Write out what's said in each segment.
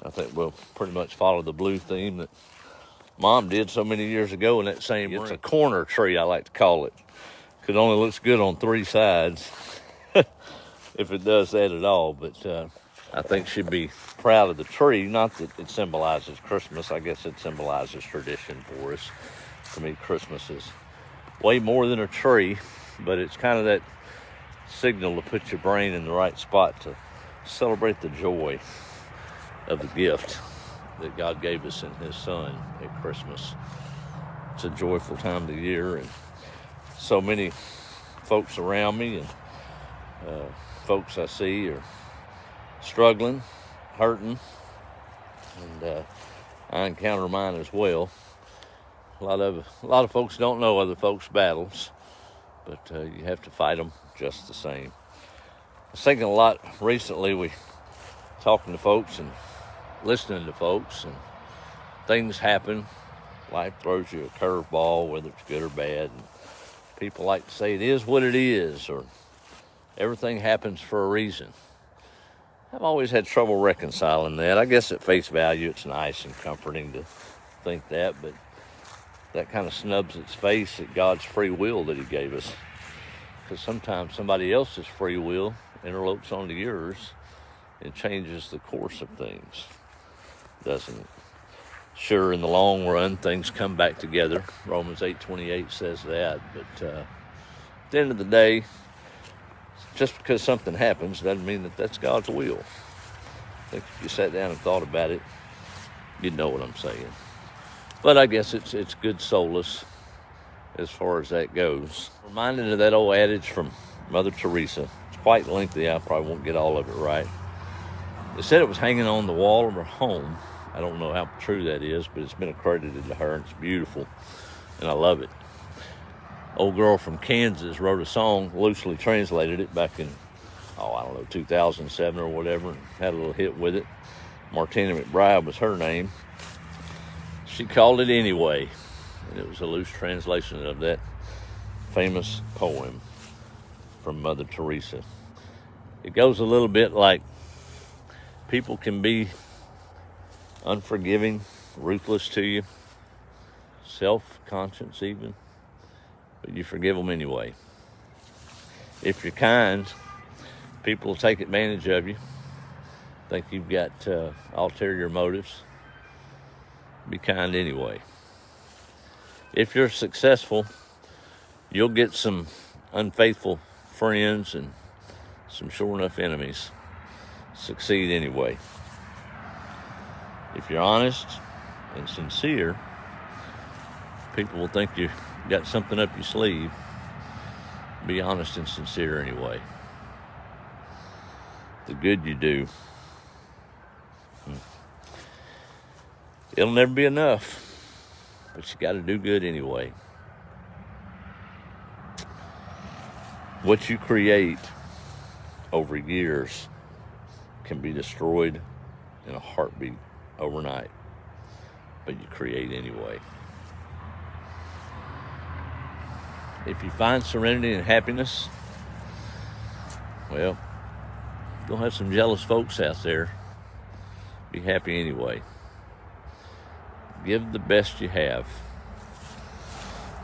I think we'll pretty much follow the blue theme that Mom did so many years ago in that same room. It's a corner tree, I like to call it. It only looks good on three sides, if it does that at all. But I think she'd be proud of the tree. Not that it symbolizes Christmas. I guess it symbolizes tradition for us. To me, Christmas is way more than a tree, but it's kind of that signal to put your brain in the right spot to celebrate the joy of the gift that God gave us in His Son at Christmas. It's a joyful time of the year, and so many folks around me and folks I see are struggling, hurting, and I encounter mine as well. A lot of folks don't know other folks' battles, but you have to fight them just the same. I was thinking a lot recently, talking to folks and listening to folks, and things happen. Life throws you a curveball, whether it's good or bad. And people like to say it is what it is, or everything happens for a reason. I've always had trouble reconciling that. I guess at face value, it's nice and comforting to think that, but that kind of snubs its face at God's free will that He gave us. Because sometimes somebody else's free will interlopes onto yours and changes the course of things, doesn't it? Sure, in the long run, things come back together. Romans 8:28 says that. But at the end of the day, just because something happens doesn't mean that that's God's will. I think if you sat down and thought about it, you'd know what I'm saying. But I guess it's good solace as far as that goes. Reminded of that old adage from Mother Teresa. It's quite lengthy. I probably won't get all of it right. They said it was hanging on the wall of her home. I don't know how true that is, but it's been accredited to her, and it's beautiful, and I love it. Old girl from Kansas wrote a song, loosely translated it back in, 2007 or whatever, and had a little hit with it. Martina McBride was her name. She called it Anyway, and it was a loose translation of that famous poem from Mother Teresa. It goes a little bit like, people can be unforgiving, ruthless to you, self-conscious even, but you forgive them anyway. If you're kind, people will take advantage of you, think you've got ulterior motives. Be kind anyway. If you're successful, you'll get some unfaithful friends and some sure enough enemies. Succeed anyway. If you're honest and sincere, people will think you got something up your sleeve. Be honest and sincere anyway. The good you do, it'll never be enough, but you got to do good anyway. What you create over years can be destroyed in a heartbeat overnight, but you create anyway. If you find serenity and happiness, well, you'll have some jealous folks out there. Be happy anyway. Give the best you have.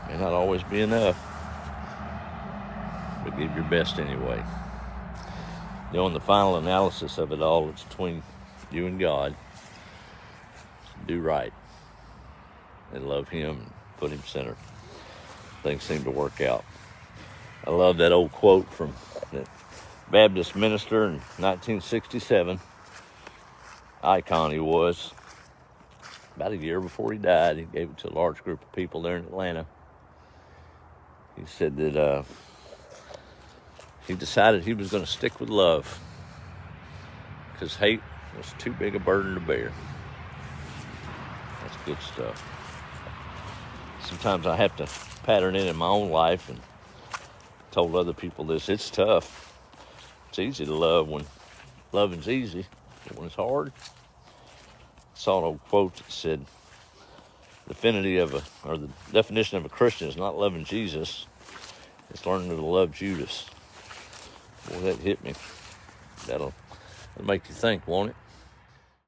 May not always be enough, but give your best anyway. In the final analysis of it all, it's between you and God. Do right and love Him and put Him center. Things seem to work out. I love that old quote from that Baptist minister in 1967. Icon he was. About a year before he died, he gave it to a large group of people there in Atlanta. He said that he decided he was going to stick with love because hate was too big a burden to bear. That's good stuff. Sometimes I have to pattern it in my own life, and told other people this. It's tough. It's easy to love when loving's easy, but when it's hard. I saw an old quote that said, the definition of a Christian is not loving Jesus, it's learning to love Judas. Boy, that hit me. That'll make you think, won't it?